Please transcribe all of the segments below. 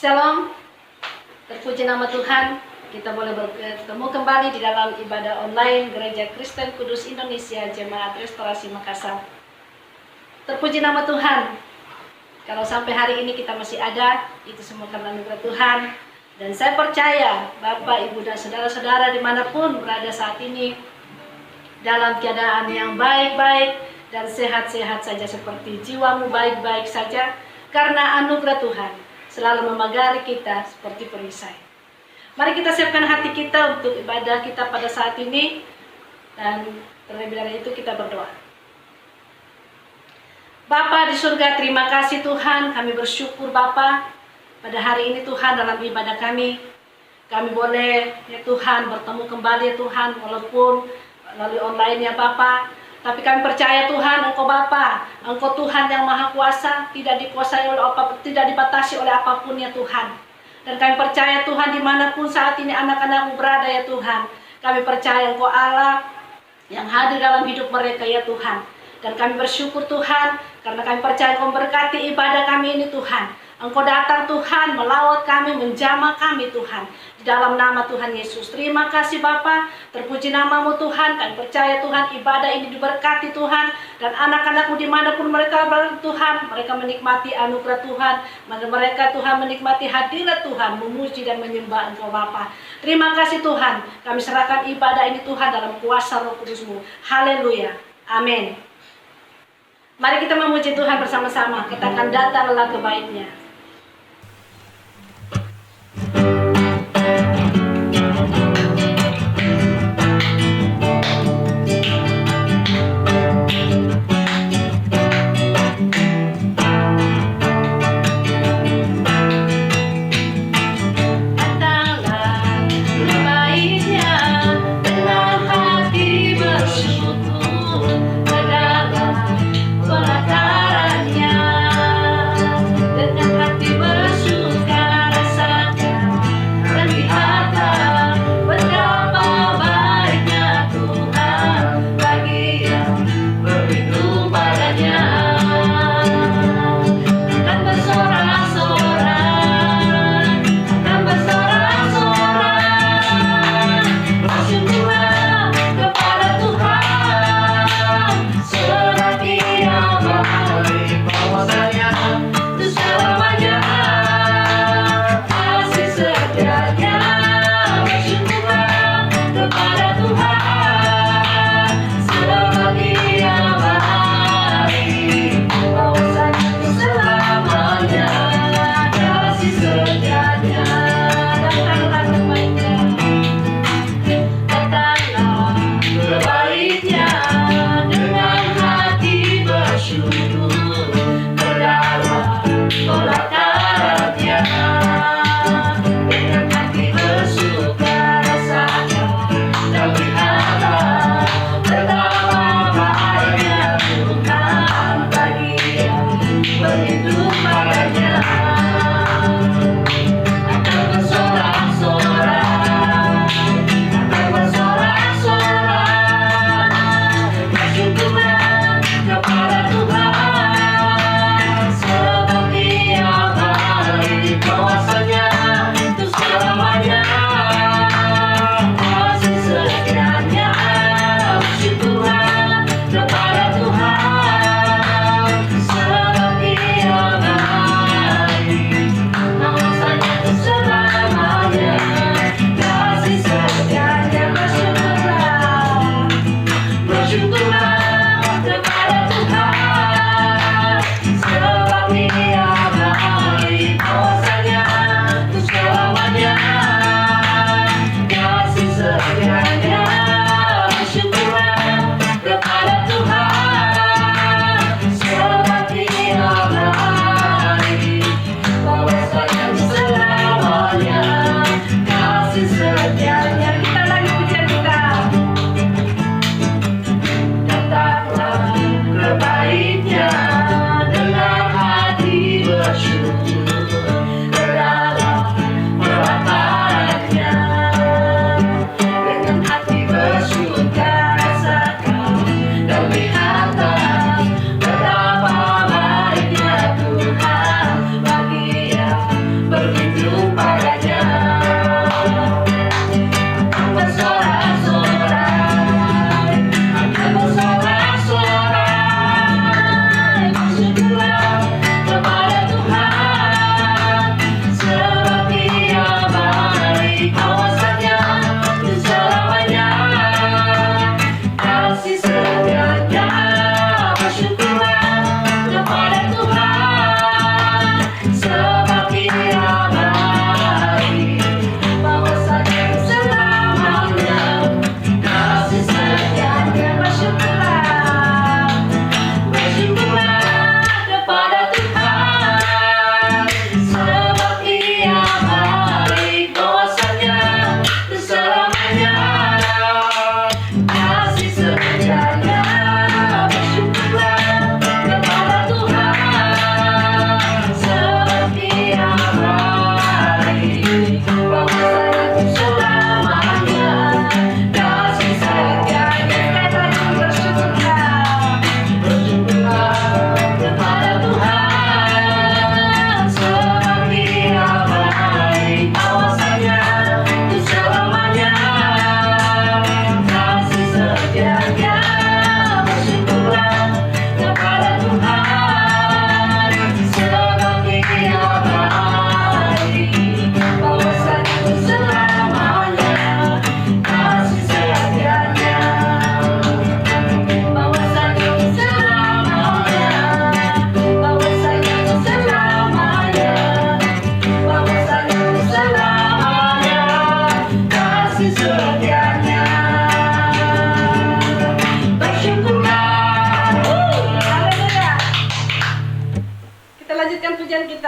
Shalom, terpuji nama Tuhan. Kita boleh bertemu kembali di dalam ibadah online Gereja Kristen Kudus Indonesia Jemaat Restorasi Makassar. Terpuji nama Tuhan. Kalau sampai hari ini kita masih ada, itu semua karena anugerah Tuhan. Dan saya percaya Bapak, Ibu, dan saudara-saudara dimanapun berada saat ini dalam keadaan yang baik-baik dan sehat-sehat saja, seperti jiwamu baik-baik saja, karena anugerah Tuhan selalu memagari kita seperti perisai. Mari kita siapkan hati kita untuk ibadah kita pada saat ini, dan terlebih dari itu kita berdoa. Bapa di surga, terima kasih Tuhan, kami bersyukur Bapa pada hari ini Tuhan dalam ibadah kami boleh ya Tuhan bertemu kembali ya Tuhan, walaupun melalui online ya Bapa. Tapi kami percaya Tuhan, Engkau Bapa, Engkau Tuhan yang Maha Kuasa, tidak dikuasai oleh tidak dibatasi oleh apapun ya Tuhan. Dan kami percaya Tuhan, dimanapun saat ini anak-anak-Mu berada ya Tuhan, kami percaya Engkau Allah yang hadir dalam hidup mereka ya Tuhan. Dan kami bersyukur Tuhan, karena kami percaya Engkau berkati ibadah kami ini Tuhan. Engkau datang Tuhan, melawat kami, menjamah kami Tuhan, di dalam nama Tuhan Yesus. Terima kasih Bapa, terpuji nama-Mu Tuhan. Kami percaya Tuhan, ibadah ini diberkati Tuhan, dan anak-anak-Mu dimanapun mereka berada Tuhan, mereka menikmati anugerah Tuhan, mereka Tuhan menikmati hadirat Tuhan, memuji dan menyembah Engkau Bapa. Terima kasih Tuhan, kami serahkan ibadah ini Tuhan dalam kuasa Roh Kudus-Mu. Haleluya, amin. Mari kita memuji Tuhan bersama-sama, katakan datanglah kebaiknya.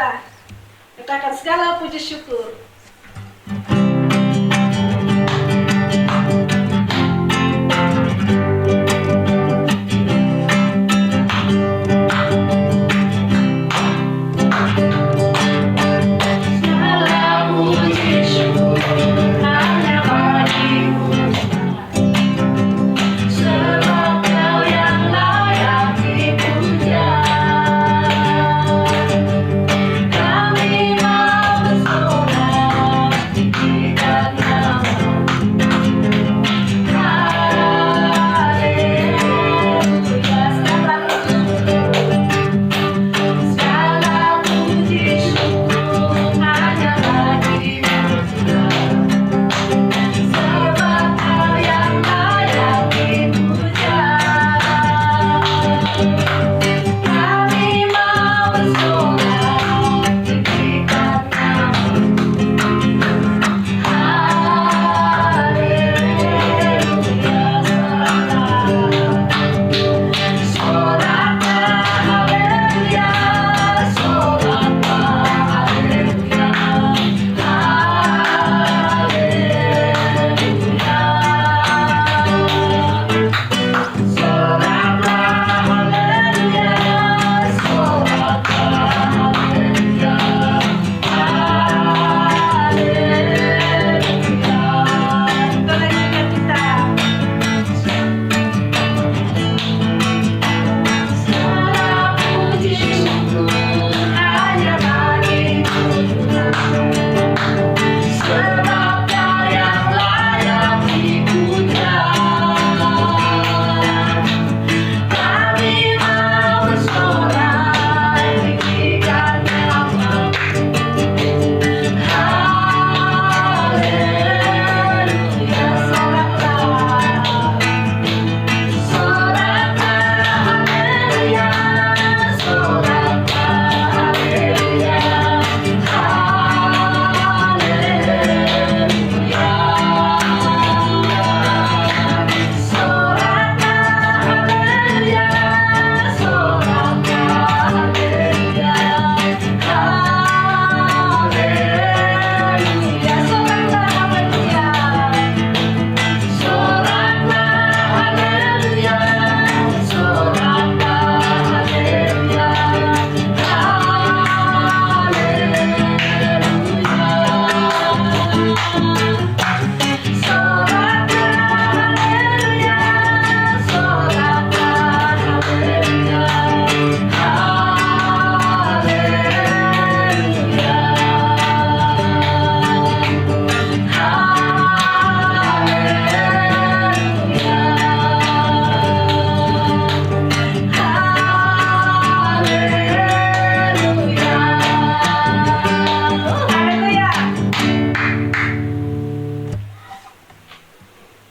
kita. Katakan segala puji syukur.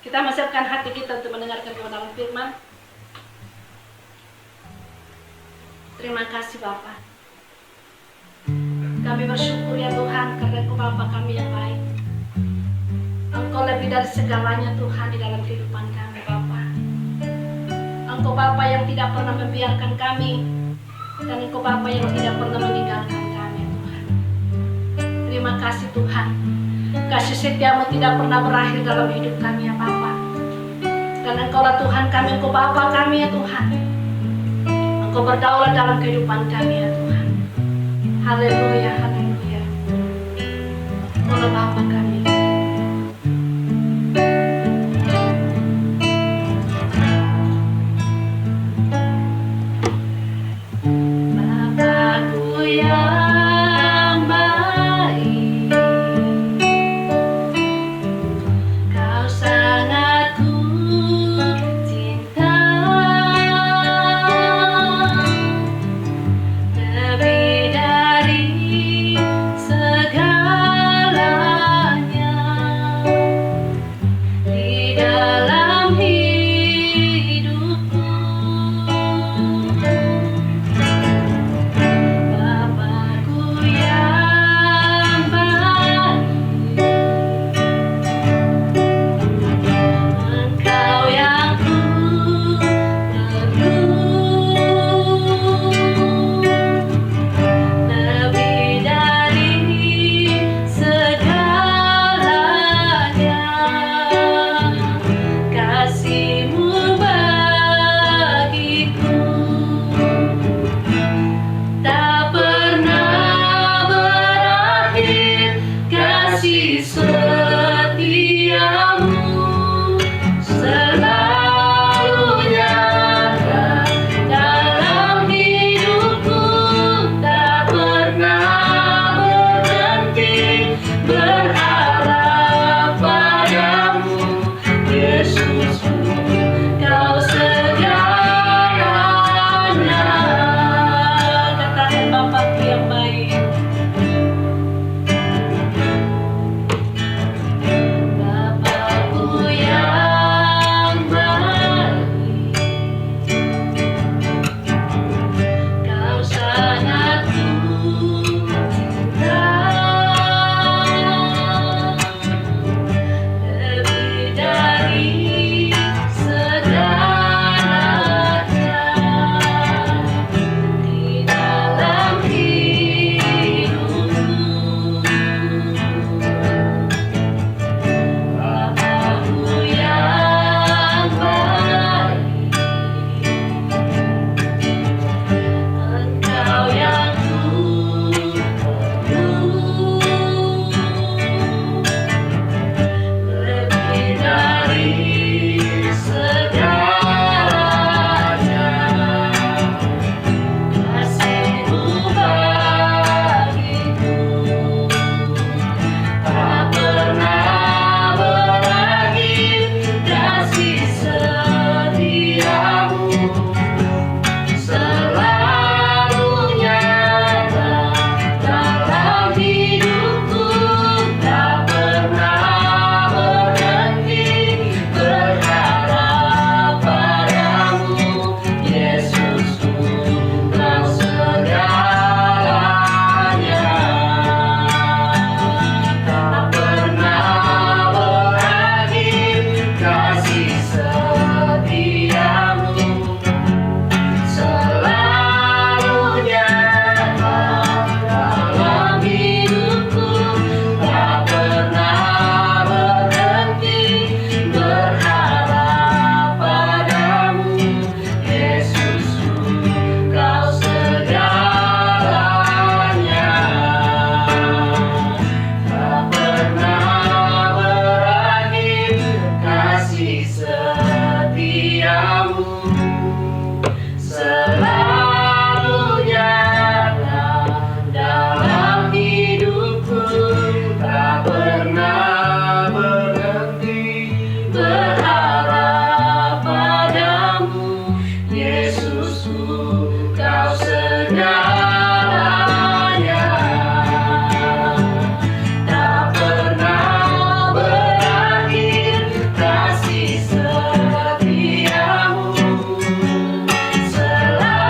Kita siapkan hati kita untuk mendengarkan kebenaran firman. Terima kasih Bapa. Kami bersyukur ya Tuhan karena Engkau Bapa kami yang baik. Engkau lebih dari segalanya Tuhan di dalam kehidupan kami Bapa. Engkau Bapa yang tidak pernah membiarkan kami, dan Engkau Bapa yang tidak pernah meninggalkan kami Tuhan. Terima kasih Tuhan. Kasih setiamu tidak pernah berakhir dalam hidup kami ya Bapa. Dan Engkaulah Tuhan kami, Engkau Bapa kami ya Tuhan. Engkau berdaulat dalam kehidupan kami ya Tuhan. Haleluya, haleluya. Engkaulah Bapa kami. Bapakku yang baik, Kau sangat ku cinta, lebih dari segalanya. selalu nyata dalam hidupku, tak pernah berhenti berharap padamu, Yesusku, kau segalanya. Tak pernah berakhir kasih setiamu, selalu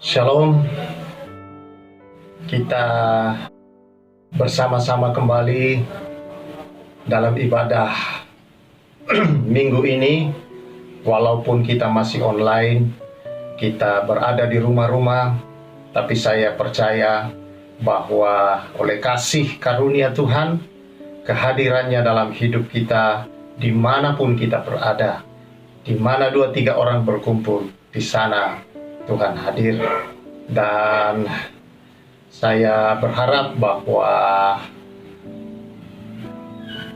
Shalom, kita bersama-sama kembali dalam ibadah minggu ini. Walaupun kita masih online, kita berada di rumah-rumah, tapi saya percaya bahwa oleh kasih karunia Tuhan, kehadirannya dalam hidup kita, dimanapun kita berada, di mana 2-3 orang berkumpul, di sana Tuhan hadir. Dan saya berharap bahwa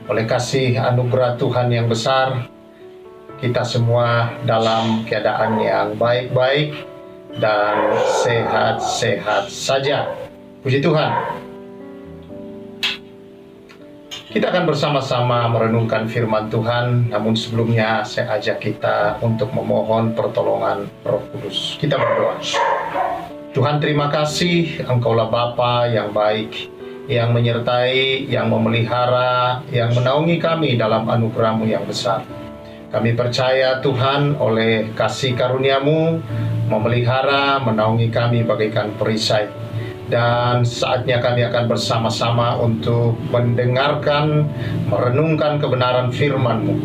oleh kasih anugerah Tuhan yang besar, kita semua dalam keadaan yang baik-baik dan sehat-sehat saja. Puji Tuhan. Kita akan bersama-sama merenungkan firman Tuhan, namun sebelumnya saya ajak kita untuk memohon pertolongan Roh Kudus. Kita berdoa. Tuhan, terima kasih, Engkaulah Bapa yang baik, yang menyertai, yang memelihara, yang menaungi kami dalam anugerah-Mu yang besar. Kami percaya Tuhan, oleh kasih karunia-Mu memelihara, menaungi kami bagaikan perisai. Dan saatnya kami akan bersama-sama untuk mendengarkan, merenungkan kebenaran firman-Mu.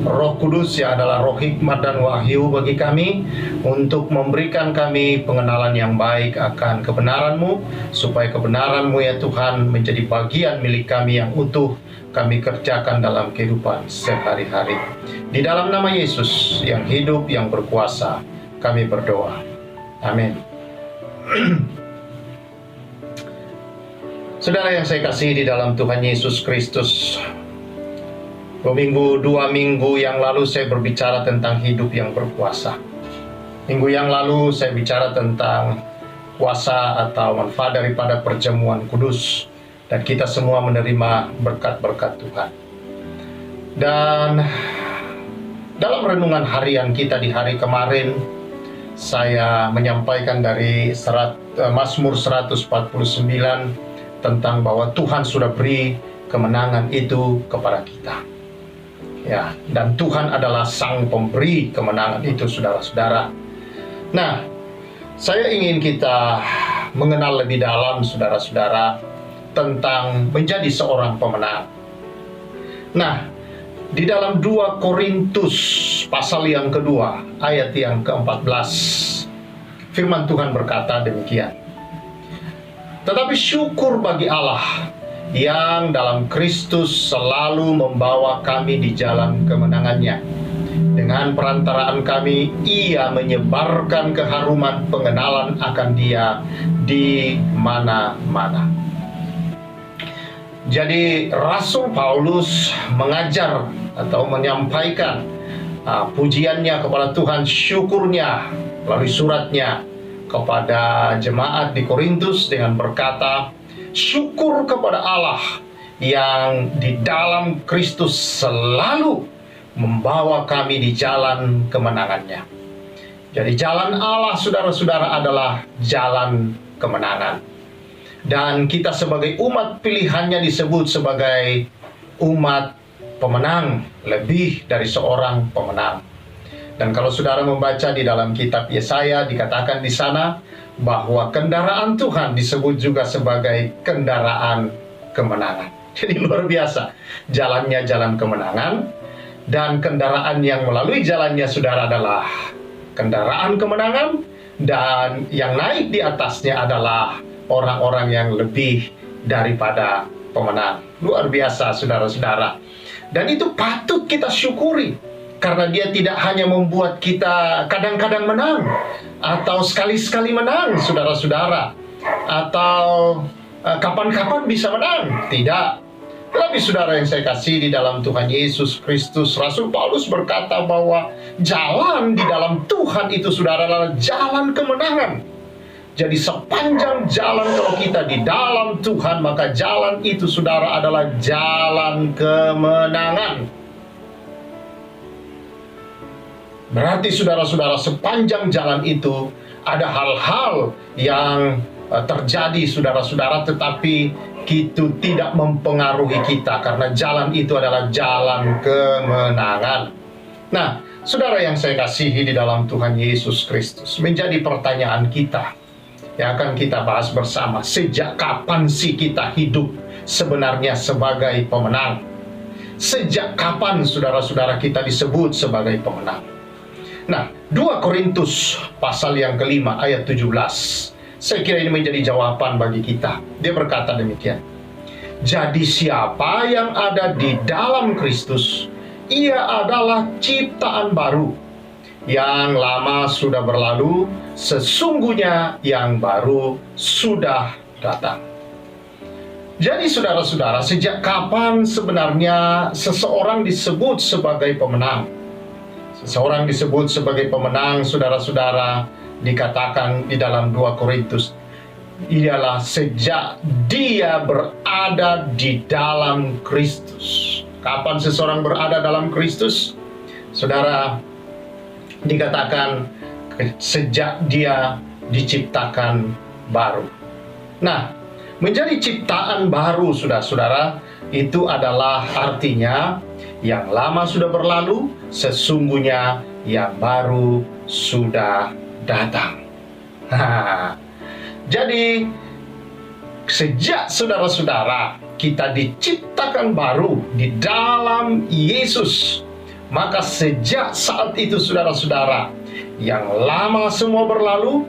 Roh Kudus yang adalah roh hikmat dan wahyu bagi kami, untuk memberikan kami pengenalan yang baik akan kebenaran-Mu, supaya kebenaran-Mu ya Tuhan menjadi bagian milik kami yang utuh, kami kerjakan dalam kehidupan sehari-hari. Di dalam nama Yesus yang hidup, yang berkuasa, kami berdoa. Amin. Saudara yang saya kasihi di dalam Tuhan Yesus Kristus, 2 minggu yang lalu saya berbicara tentang hidup yang berkuasa. Minggu yang lalu saya bicara tentang kuasa atau manfaat daripada perjamuan kudus, dan kita semua menerima berkat-berkat Tuhan. Dan dalam renungan harian kita di hari kemarin, saya menyampaikan dari Mazmur 149 tentang bahwa Tuhan sudah beri kemenangan itu kepada kita. Ya, dan Tuhan adalah sang pemberi kemenangan itu, saudara-saudara. Nah, saya ingin kita mengenal lebih dalam, saudara-saudara, tentang menjadi seorang pemenang. Nah, di dalam 2 Korintus pasal yang kedua, ayat yang ke-14, firman Tuhan berkata demikian. Tetapi syukur bagi Allah yang dalam Kristus selalu membawa kami di jalan kemenangannya. Dengan perantaraan kami, Ia menyebarkan keharuman pengenalan akan Dia di mana-mana. Jadi Rasul Paulus mengajar atau menyampaikan pujiannya kepada Tuhan, syukurnya melalui suratnya kepada jemaat di Korintus dengan berkata, syukur kepada Allah yang di dalam Kristus selalu membawa kami di jalan kemenangannya. Jadi jalan Allah, saudara-saudara, adalah jalan kemenangan. Dan kita sebagai umat pilihannya disebut sebagai umat pemenang, lebih dari seorang pemenang. Dan kalau saudara membaca di dalam kitab Yesaya, dikatakan di sana bahwa kendaraan Tuhan disebut juga sebagai kendaraan kemenangan. Jadi luar biasa, jalannya jalan kemenangan, dan kendaraan yang melalui jalannya saudara adalah kendaraan kemenangan, dan yang naik di atasnya adalah orang-orang yang lebih daripada pemenang. Luar biasa, saudara-saudara. Dan itu patut kita syukuri, karena Dia tidak hanya membuat kita kadang-kadang menang, atau sekali-sekali menang, saudara-saudara, atau kapan-kapan bisa menang. Tidak. Tetapi saudara yang saya kasih di dalam Tuhan Yesus Kristus, Rasul Paulus berkata bahwa jalan di dalam Tuhan itu, saudara, adalah jalan kemenangan. Jadi sepanjang jalan kalau kita di dalam Tuhan, maka jalan itu, saudara, adalah jalan kemenangan. Berarti saudara-saudara, sepanjang jalan itu ada hal-hal yang terjadi, saudara-saudara, tetapi itu tidak mempengaruhi kita, karena jalan itu adalah jalan kemenangan. Nah, saudara yang saya kasihi di dalam Tuhan Yesus Kristus, menjadi pertanyaan kita, yang akan kita bahas bersama. Sejak kapan sih kita hidup sebenarnya sebagai pemenang? Sejak kapan saudara-saudara kita disebut sebagai pemenang? Nah, 2 Korintus pasal yang kelima ayat 17. Saya kira ini menjadi jawaban bagi kita. Dia berkata demikian. Jadi siapa yang ada di dalam Kristus, ia adalah ciptaan baru. Yang lama sudah berlalu, sesungguhnya yang baru sudah datang. Jadi saudara-saudara, sejak kapan sebenarnya seseorang disebut sebagai pemenang? Seseorang disebut sebagai pemenang, saudara-saudara, dikatakan di dalam 2 Korintus, ialah sejak dia berada di dalam Kristus. Kapan seseorang berada dalam Kristus? Saudara, dikatakan sejak dia diciptakan baru. Nah, menjadi ciptaan baru, saudara-saudara, itu adalah artinya yang lama sudah berlalu, sesungguhnya yang baru sudah datang. Jadi, sejak saudara-saudara kita diciptakan baru di dalam Yesus, maka sejak saat itu saudara-saudara, yang lama semua berlalu,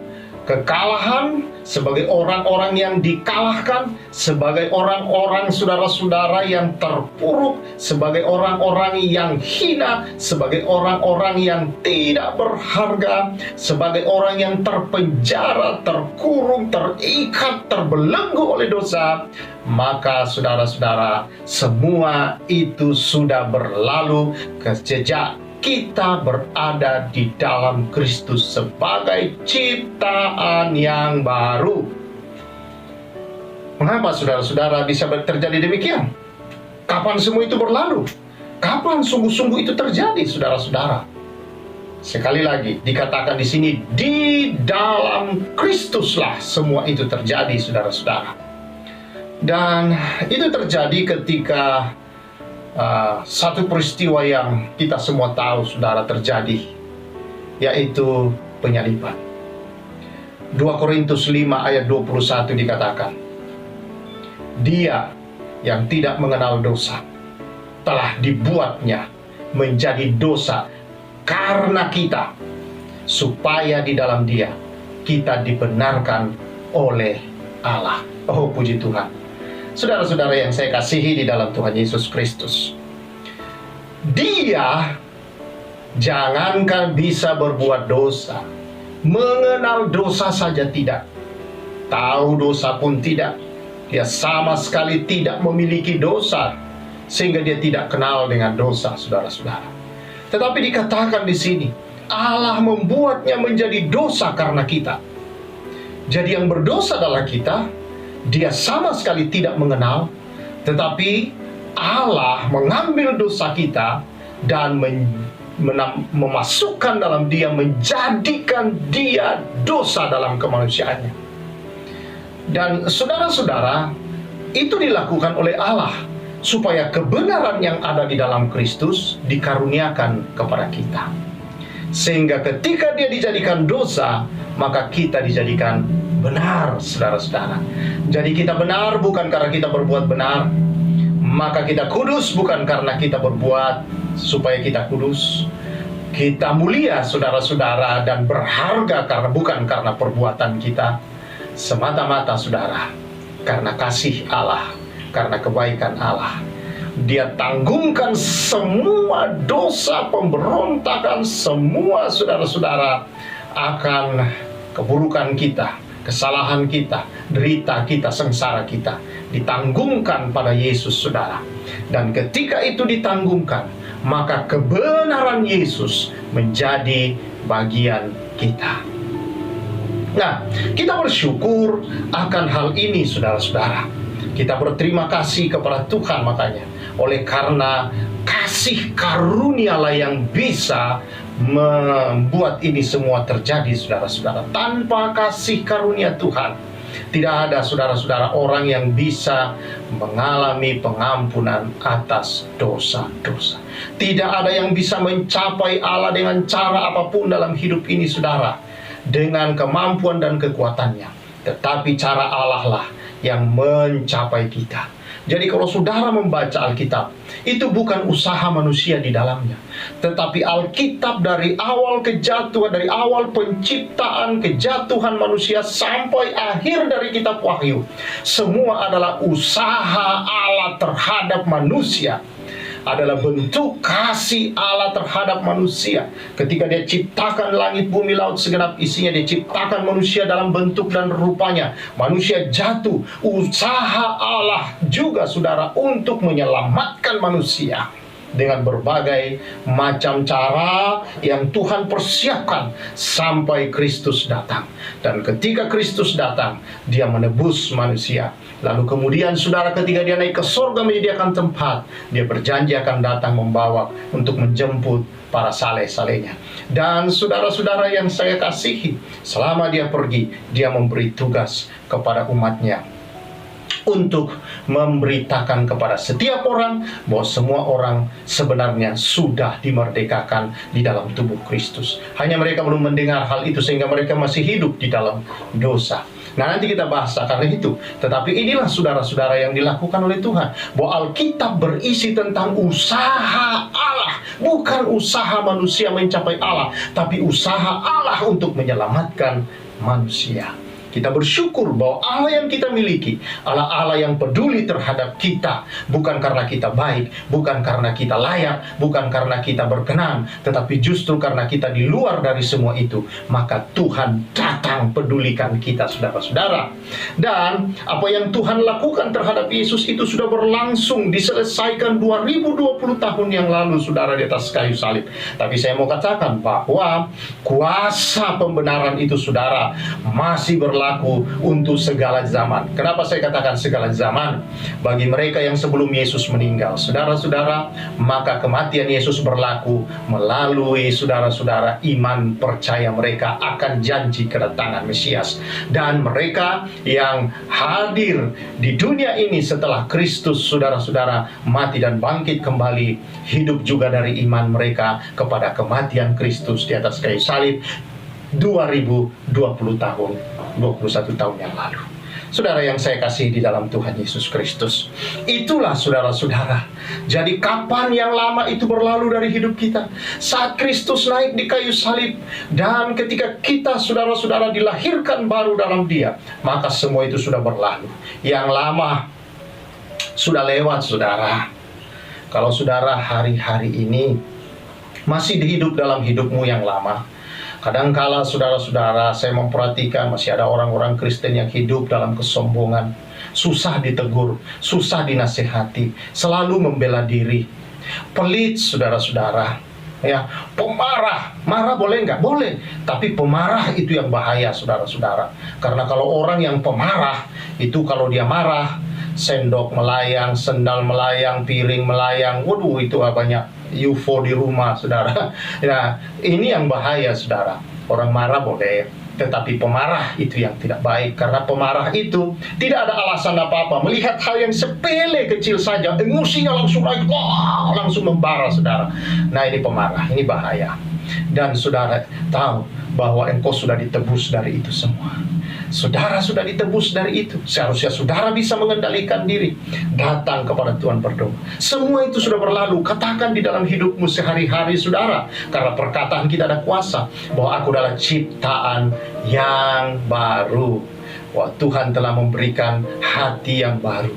kekalahan sebagai orang-orang yang dikalahkan, sebagai orang-orang saudara-saudara yang terpuruk, sebagai orang-orang yang hina, sebagai orang-orang yang tidak berharga, sebagai orang yang terpenjara, terkurung, terikat, terbelenggu oleh dosa, maka saudara-saudara, semua itu sudah berlalu sejak kita berada di dalam Kristus sebagai ciptaan yang baru. Mengapa saudara-saudara bisa terjadi demikian? Kapan semua itu berlalu? Kapan sungguh-sungguh itu terjadi, saudara-saudara? Sekali lagi dikatakan di sini, di dalam Kristuslah semua itu terjadi, saudara-saudara. Dan itu terjadi ketika satu peristiwa yang kita semua tahu, saudara, terjadi, yaitu penyaliban. 2 Korintus 5 ayat 21 dikatakan, Dia yang tidak mengenal dosa telah dibuatnya menjadi dosa karena kita, supaya di dalam Dia kita dibenarkan oleh Allah. Oh, puji Tuhan. Saudara-saudara yang saya kasihi di dalam Tuhan Yesus Kristus, Dia jangankan bisa berbuat dosa, mengenal dosa saja tidak, tahu dosa pun tidak. Dia sama sekali tidak memiliki dosa, sehingga dia tidak kenal dengan dosa, saudara-saudara. Tetapi dikatakan di sini, Allah membuatnya menjadi dosa karena kita. Jadi yang berdosa adalah kita. Dia sama sekali tidak mengenal, tetapi Allah mengambil dosa kita dan memasukkan dalam Dia, menjadikan Dia dosa dalam kemanusiaannya. Dan saudara-saudara, itu dilakukan oleh Allah supaya kebenaran yang ada di dalam Kristus dikaruniakan kepada kita. Sehingga ketika Dia dijadikan dosa, maka kita dijadikan benar, saudara-saudara. Jadi kita benar bukan karena kita berbuat benar, maka kita kudus bukan karena kita berbuat supaya kita kudus. Kita mulia, saudara-saudara, dan berharga bukan karena perbuatan kita, semata-mata, saudara, karena kasih Allah, karena kebaikan Allah. Dia tanggungkan semua dosa, pemberontakan, semua saudara-saudara akan keburukan kita, kesalahan kita, derita kita, sengsara kita, ditanggungkan pada Yesus, saudara. Dan ketika itu ditanggungkan, maka kebenaran Yesus menjadi bagian kita. Nah, kita bersyukur akan hal ini, saudara-saudara. Kita berterima kasih kepada Tuhan, makanya oleh karena kasih karunialah yang bisa membuat ini semua terjadi, saudara-saudara. Tanpa kasih karunia Tuhan, tidak ada, saudara-saudara, orang yang bisa mengalami pengampunan atas dosa-dosa. Tidak ada yang bisa mencapai Allah dengan cara apapun dalam hidup ini, saudara, dengan kemampuan dan kekuatannya. tetapi cara Allah lah yang mencapai kita. Jadi kalau saudara membaca Alkitab, itu bukan usaha manusia di dalamnya, tetapi Alkitab dari awal kejatuhan, dari awal penciptaan kejatuhan manusia sampai akhir dari kitab Wahyu, semua adalah usaha Allah terhadap manusia, adalah bentuk kasih Allah terhadap manusia. Ketika dia ciptakan langit, bumi, laut, segenap isinya, dia ciptakan manusia dalam bentuk dan rupanya. Manusia jatuh. Usaha Allah juga, saudara, untuk menyelamatkan manusia dengan berbagai macam cara yang Tuhan persiapkan sampai Kristus datang. Dan ketika Kristus datang, dia menebus manusia. Lalu kemudian saudara, ketika dia naik ke surga menyediakan tempat, dia berjanji akan datang membawa untuk menjemput para saleh-salehnya. Dan saudara-saudara yang saya kasihi, selama dia pergi, dia memberi tugas kepada umatnya untuk memberitakan kepada setiap orang bahwa semua orang sebenarnya sudah dimerdekakan di dalam tubuh Kristus. Hanya mereka belum mendengar hal itu sehingga mereka masih hidup di dalam dosa. Nah, nanti kita bahas karena itu. Tetapi inilah saudara-saudara yang dilakukan oleh Tuhan. Bahwa Alkitab berisi tentang usaha Allah. Bukan usaha manusia mencapai Allah, tapi usaha Allah untuk menyelamatkan manusia. Kita bersyukur bahwa Allah yang kita miliki adalah Allah yang peduli terhadap kita. Bukan karena kita baik, bukan karena kita layak, bukan karena kita berkenan, tetapi justru karena kita di luar dari semua itu, maka Tuhan datang pedulikan kita, saudara-saudara. Dan apa yang Tuhan lakukan terhadap Yesus itu sudah berlangsung, diselesaikan 2020 tahun yang lalu, saudara, di atas kayu salib. Tapi saya mau katakan bahwa kuasa pembenaran itu, saudara, masih berlaku untuk segala zaman. Kenapa saya katakan segala zaman? Bagi mereka yang sebelum Yesus meninggal, saudara-saudara, maka kematian Yesus berlaku melalui saudara-saudara iman percaya mereka akan janji kedatangan Mesias. Dan mereka yang hadir di dunia ini setelah Kristus, saudara-saudara, mati dan bangkit kembali, hidup juga dari iman mereka kepada kematian Kristus di atas kayu salib 2020 tahun, 21 tahun yang lalu. Saudara yang saya kasih di dalam Tuhan Yesus Kristus, itulah saudara-saudara. Jadi kapan yang lama itu berlalu dari hidup kita? Saat Kristus naik di kayu salib, dan ketika kita, saudara-saudara, dilahirkan baru dalam Dia, maka semua itu sudah berlalu. Yang lama sudah lewat, saudara. Kalau saudara hari-hari ini masih hidup dalam hidupmu yang lama, kadangkala saudara-saudara, saya memperhatikan masih ada orang-orang Kristen yang hidup dalam kesombongan, susah ditegur, susah dinasehati, selalu membela diri, pelit, saudara-saudara, ya, pemarah. Marah boleh nggak? Boleh, tapi pemarah itu yang bahaya, saudara-saudara. Karena kalau orang yang pemarah itu, kalau dia marah, sendok melayang, sendal melayang, piring melayang, waduh, itu banyak UFO di rumah, saudara. Nah, ini yang bahaya, saudara. Orang marah boleh, tetapi pemarah itu yang tidak baik. Karena pemarah itu tidak ada alasan apa-apa. Melihat hal yang sepele kecil saja, emosinya langsung naik, langsung membara, saudara. Nah, ini pemarah, ini bahaya. Dan saudara tahu bahwa engkau sudah ditebus dari itu semua. Saudara sudah ditebus dari itu. Seharusnya saudara bisa mengendalikan diri, datang kepada Tuhan berdoa. Semua itu sudah berlalu. Katakan di dalam hidupmu sehari-hari, saudara, karena perkataan kita ada kuasa, bahwa aku adalah ciptaan yang baru. Wah, Tuhan telah memberikan hati yang baru,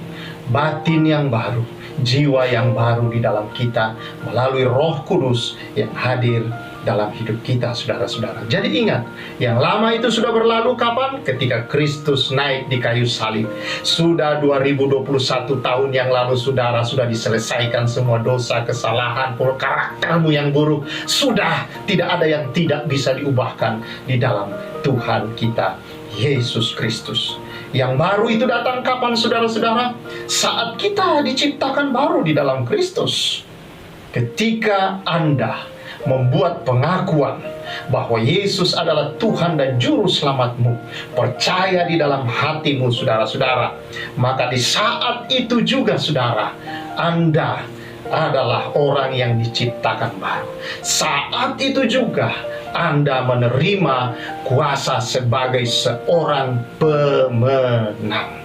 batin yang baru, jiwa yang baru di dalam kita melalui Roh Kudus yang hadir dalam hidup kita, saudara-saudara. Jadi ingat, yang lama itu sudah berlalu kapan? Ketika Kristus naik di kayu salib. Sudah 2021 tahun yang lalu, saudara, sudah diselesaikan semua dosa, kesalahan, karaktermu yang buruk. Sudah tidak ada yang tidak bisa diubahkan di dalam Tuhan kita, Yesus Kristus. Yang baru itu datang kapan, saudara-saudara? Saat kita diciptakan baru di dalam Kristus. Ketika Anda membuat pengakuan bahwa Yesus adalah Tuhan dan Juru Selamatmu, percaya di dalam hatimu, saudara-saudara, maka di saat itu juga, saudara, Anda adalah orang yang diciptakan baru. Saat itu juga Anda menerima kuasa sebagai seorang pemenang.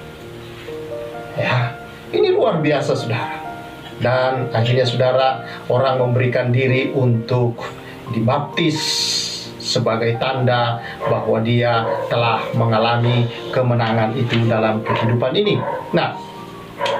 Ya, ini luar biasa saudara. Dan akhirnya saudara, orang memberikan diri untuk dibaptis sebagai tanda bahwa dia telah mengalami kemenangan itu dalam kehidupan ini. Nah,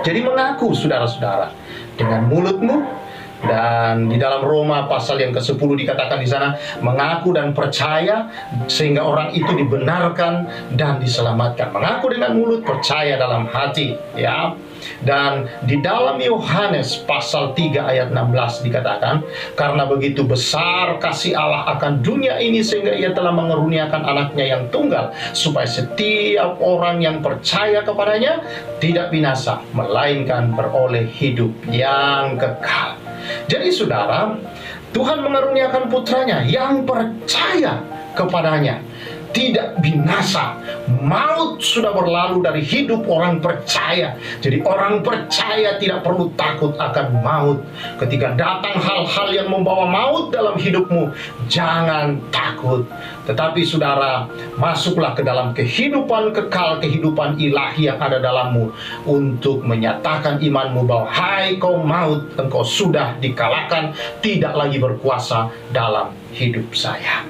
jadi mengaku saudara-saudara dengan mulutmu, dan di dalam Roma pasal yang ke-10 dikatakan di sana, mengaku dan percaya sehingga orang itu dibenarkan dan diselamatkan. Mengaku dengan mulut, percaya dalam hati, ya. Dan di dalam Yohanes pasal 3 ayat 16 dikatakan, karena begitu besar kasih Allah akan dunia ini sehingga ia telah mengaruniakan anaknya yang tunggal, supaya setiap orang yang percaya kepadanya tidak binasa, melainkan beroleh hidup yang kekal. Jadi saudara, Tuhan mengaruniakan putranya yang percaya kepadanya tidak binasa. Maut sudah berlalu dari hidup orang percaya. Jadi orang percaya tidak perlu takut akan maut. Ketika datang hal-hal yang membawa maut dalam hidupmu, jangan takut. Tetapi saudara, masuklah ke dalam kehidupan kekal, kehidupan ilahi yang ada dalammu, untuk menyatakan imanmu bahwa hai kau maut, engkau sudah dikalahkan, tidak lagi berkuasa dalam hidup saya.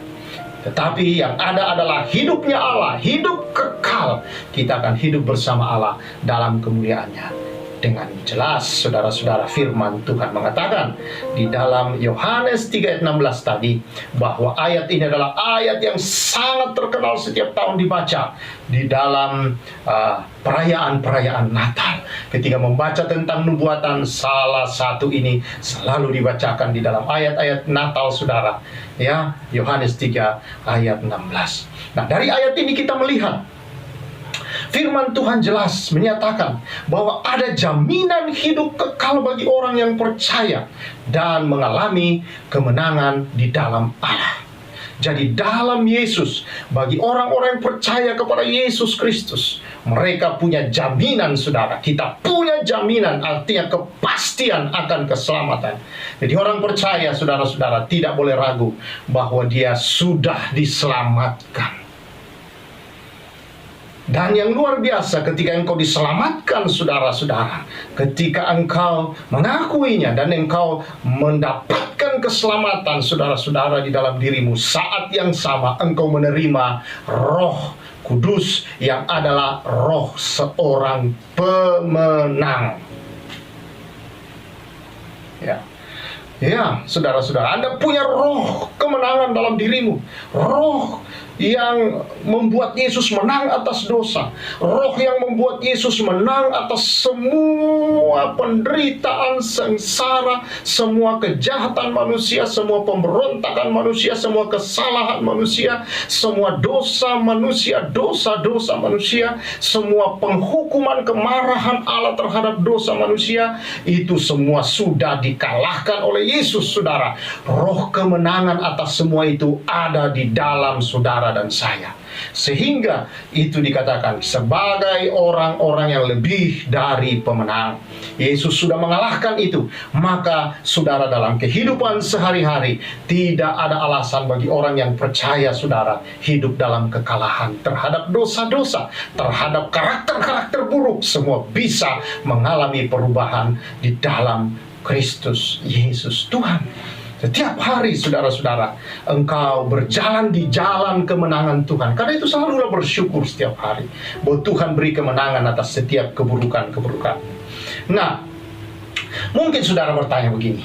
Tetapi yang ada adalah hidupnya Allah, hidup kekal. Kita akan hidup bersama Allah dalam kemuliaannya. Dengan jelas, saudara-saudara, firman Tuhan mengatakan di dalam Yohanes 3 ayat 16 tadi, bahwa ayat ini adalah ayat yang sangat terkenal setiap tahun dibaca di dalam perayaan-perayaan Natal. Ketika membaca tentang nubuatan, salah satu ini selalu dibacakan di dalam ayat-ayat Natal, saudara. Ya, Yohanes 3 ayat 16. Nah, dari ayat ini kita melihat firman Tuhan jelas menyatakan bahwa ada jaminan hidup kekal bagi orang yang percaya dan mengalami kemenangan di dalam Allah. Jadi dalam Yesus, bagi orang-orang yang percaya kepada Yesus Kristus, mereka punya jaminan, saudara. Kita punya jaminan, artinya kepastian akan keselamatan. Jadi orang percaya, saudara-saudara, tidak boleh ragu bahwa dia sudah diselamatkan. Dan yang luar biasa, ketika engkau diselamatkan, saudara-saudara, ketika engkau mengakuinya dan engkau mendapatkan keselamatan, saudara-saudara, di dalam dirimu, saat yang sama engkau menerima Roh Kudus yang adalah roh seorang pemenang. Ya, saudara-saudara, Anda punya roh kemenangan dalam dirimu. Roh yang membuat Yesus menang atas dosa. Roh yang membuat Yesus menang atas semua penderitaan, sengsara, semua kejahatan manusia, semua pemberontakan manusia, semua kesalahan manusia, semua dosa manusia, dosa-dosa manusia, semua penghukuman kemarahan Allah terhadap dosa manusia, itu semua sudah dikalahkan oleh Yesus, saudara. Roh kemenangan atas semua itu ada di dalam saudara dan saya. Sehingga itu dikatakan sebagai orang-orang yang lebih dari pemenang. Yesus sudah mengalahkan itu. Maka saudara, dalam kehidupan sehari-hari tidak ada alasan bagi orang yang percaya, saudara, hidup dalam kekalahan terhadap dosa-dosa, terhadap karakter-karakter buruk. Semua bisa mengalami perubahan di dalam Kristus Yesus Tuhan. Setiap hari, saudara-saudara, engkau berjalan di jalan kemenangan Tuhan. Karena itu selalulah bersyukur setiap hari bahwa Tuhan beri kemenangan atas setiap keburukan-keburukan. Nah, mungkin saudara bertanya begini,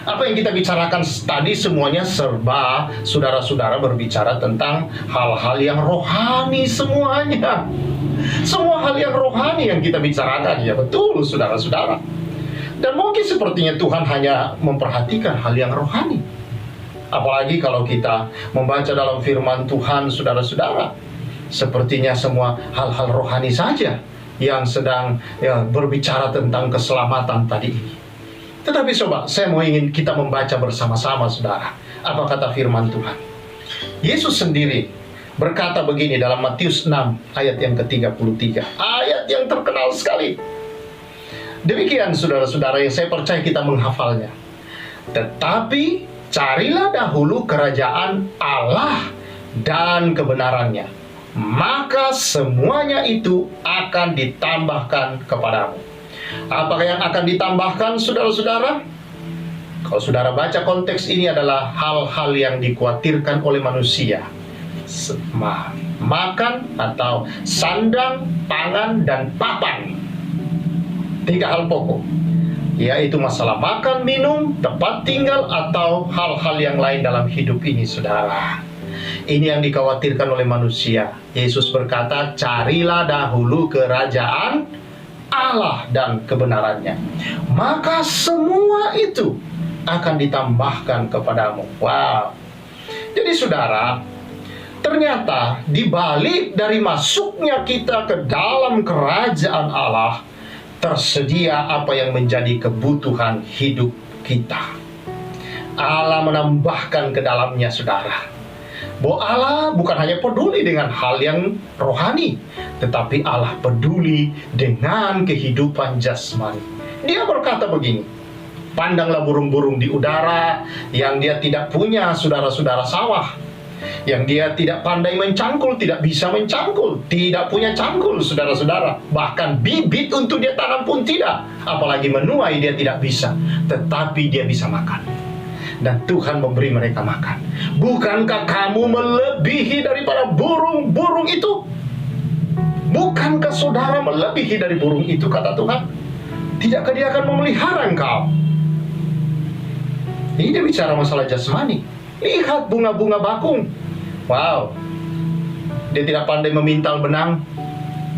apa yang kita bicarakan tadi semuanya serba saudara-saudara berbicara tentang hal-hal yang rohani semuanya. Semua hal yang rohani yang kita bicarakan, ya betul, saudara-saudara. Dan mungkin sepertinya Tuhan hanya memperhatikan hal yang rohani. Apalagi kalau kita membaca dalam firman Tuhan, saudara-saudara, sepertinya semua hal-hal rohani saja yang sedang berbicara tentang keselamatan tadi ini. Tetapi sobat, saya mau ingin kita membaca bersama-sama, saudara. Apa kata firman Tuhan? Yesus sendiri berkata begini dalam Matius 6 ayat yang ke-33. Ayat yang terkenal sekali. Demikian, saudara-saudara, yang saya percaya kita menghafalnya. Tetapi carilah dahulu kerajaan Allah dan kebenarannya, maka semuanya itu akan ditambahkan kepadamu. Apakah yang akan ditambahkan, saudara-saudara? Kalau saudara baca konteks ini adalah hal-hal yang dikhawatirkan oleh manusia. Makan atau sandang, pangan, dan papan. 3 hal pokok, yaitu masalah makan, minum, tempat tinggal, atau hal-hal yang lain dalam hidup ini, saudara. Ini yang dikhawatirkan oleh manusia. Yesus berkata, carilah dahulu kerajaan Allah dan kebenarannya, maka semua itu akan ditambahkan kepadamu. Wow. Jadi saudara, ternyata di balik dari masuknya kita ke dalam kerajaan Allah, tersedia apa yang menjadi kebutuhan hidup kita. Allah menambahkan ke dalamnya, saudara. Bahwa Allah bukan hanya peduli dengan hal yang rohani, tetapi Allah peduli dengan kehidupan jasmani. Dia berkata begini, pandanglah burung-burung di udara yang dia tidak punya, saudara-saudara, sawah, yang dia tidak pandai mencangkul, tidak bisa mencangkul, tidak punya cangkul, saudara-saudara. Bahkan bibit untuk dia tanam pun tidak, apalagi menuai dia tidak bisa, tetapi dia bisa makan. Dan Tuhan memberi mereka makan. Bukankah kamu melebihi daripada burung-burung itu? Bukankah saudara melebihi dari burung itu, kata Tuhan? Tidakkah dia akan memelihara engkau? Ini dia bicara masalah jasmani. Lihat bunga-bunga bakung. Wow. Dia tidak pandai memintal benang.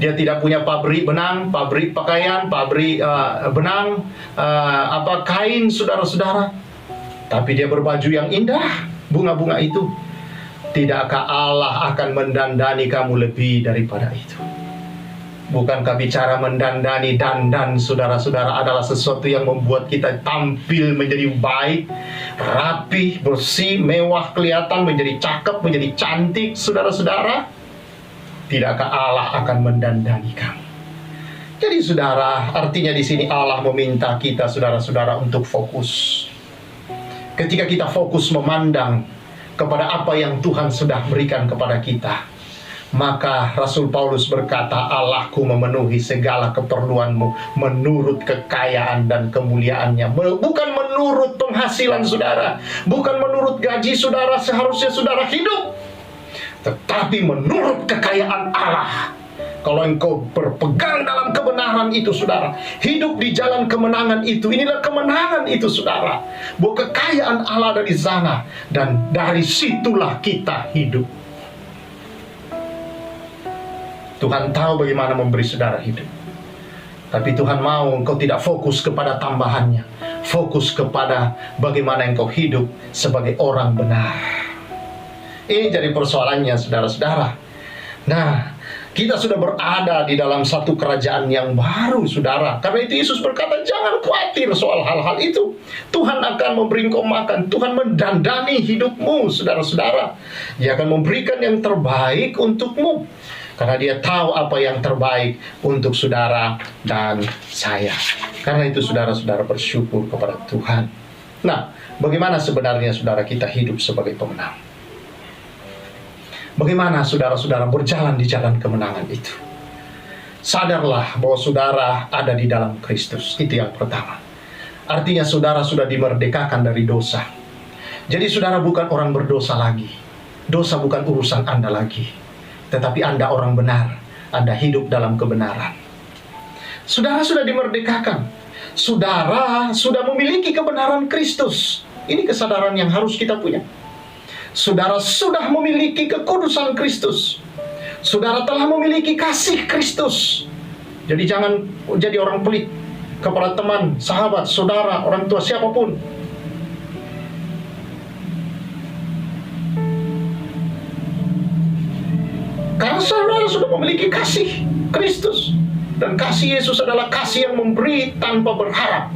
Dia tidak punya pabrik benang, pabrik pakaian, pabrik benang, kain, saudara-saudara. Tapi dia berbaju yang indah, bunga-bunga itu. Tidakkah Allah akan mendandani kamu lebih daripada itu? Bukankah bicara mendandani, dandan, saudara-saudara, adalah sesuatu yang membuat kita tampil menjadi baik, rapi, bersih, mewah, kelihatan, menjadi cakep, menjadi cantik, saudara-saudara? Tidakkah Allah akan mendandani kamu? Jadi saudara, artinya di sini Allah meminta kita, saudara-saudara, untuk fokus. Ketika kita fokus memandang kepada apa yang Tuhan sudah berikan kepada kita, maka Rasul Paulus berkata, Allahku memenuhi segala keperluanmu menurut kekayaan dan kemuliaannya. Bukan menurut penghasilan saudara, bukan menurut gaji saudara seharusnya saudara hidup, tetapi menurut kekayaan Allah. Kalau engkau berpegang dalam kebenaran itu, saudara, hidup di jalan kemenangan itu, inilah kemenangan itu, saudara. Bahwa kekayaan Allah dari sana, dan dari situlah kita hidup. Tuhan tahu bagaimana memberi saudara hidup. Tapi Tuhan mau engkau tidak fokus kepada tambahannya, fokus kepada bagaimana engkau hidup sebagai orang benar. Ini jadi persoalannya, saudara-saudara. Nah, kita sudah berada di dalam satu kerajaan yang baru, saudara. Karena itu Yesus berkata, jangan khawatir soal hal-hal itu. Tuhan akan memberi engkau makan. Tuhan mendandani hidupmu, saudara-saudara. Dia akan memberikan yang terbaik untukmu. Karena dia tahu apa yang terbaik untuk saudara dan saya. Karena itu saudara-saudara bersyukur kepada Tuhan. Nah, bagaimana sebenarnya saudara kita hidup sebagai pemenang? Bagaimana saudara-saudara berjalan di jalan kemenangan itu? Sadarlah bahwa saudara ada di dalam Kristus. Itu yang pertama. Artinya saudara sudah dimerdekakan dari dosa. Jadi saudara bukan orang berdosa lagi. Dosa bukan urusan Anda lagi. Tetapi Anda orang benar. Anda hidup dalam kebenaran. Saudara sudah dimerdekakan. Saudara sudah memiliki kebenaran Kristus. Ini kesadaran yang harus kita punya. Saudara sudah memiliki kekudusan Kristus. Saudara telah memiliki kasih Kristus. Jadi jangan jadi orang pelit kepada teman, sahabat, saudara, orang tua, siapapun. Karena saudara sudah memiliki kasih Kristus. Dan kasih Yesus adalah kasih yang memberi tanpa berharap.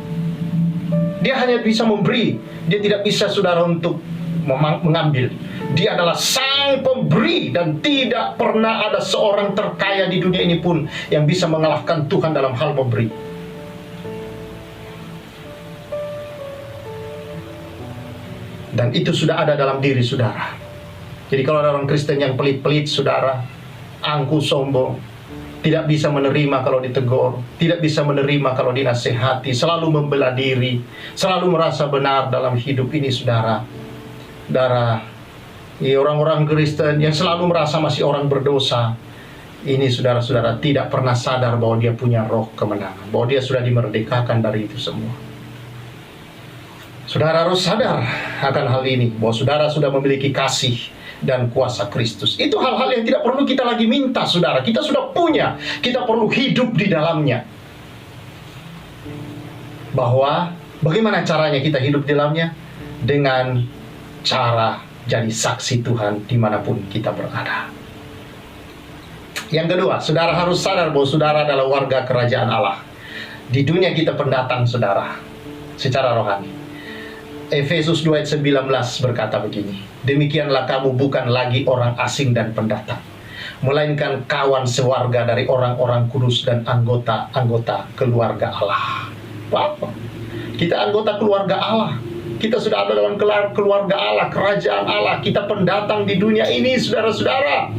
Dia hanya bisa memberi. Dia tidak bisa saudara untuk mengambil. Dia adalah sang pemberi, dan tidak pernah ada seorang terkaya di dunia ini pun yang bisa mengalahkan Tuhan dalam hal memberi. Dan itu sudah ada dalam diri saudara. Jadi kalau ada orang Kristen yang pelit-pelit saudara, angkuh sombong, tidak bisa menerima kalau ditegur, tidak bisa menerima kalau dinasehati, selalu membela diri, selalu merasa benar dalam hidup ini saudara. Orang-orang Kristen yang selalu merasa masih orang berdosa, ini saudara-saudara tidak pernah sadar bahwa dia punya roh kemenangan, bahwa dia sudah dimerdekakan dari itu semua. Saudara harus sadar akan hal ini, bahwa saudara sudah memiliki kasih dan kuasa Kristus. Itu hal-hal yang tidak perlu kita lagi minta saudara, kita sudah punya, kita perlu hidup di dalamnya. Bahwa bagaimana caranya kita hidup di dalamnya? Dengan cara jadi saksi Tuhan dimanapun kita berada. Yang kedua, saudara harus sadar bahwa saudara adalah warga kerajaan Allah. Di dunia kita pendatang saudara, secara rohani. Efesus 2 ayat 19 berkata begini, demikianlah kamu bukan lagi orang asing dan pendatang, melainkan kawan sewarga dari orang-orang kudus dan anggota-anggota keluarga Allah. Wow. Kita anggota keluarga Allah. Kita sudah ada dalam keluarga Allah, kerajaan Allah. Kita pendatang di dunia ini, saudara-saudara.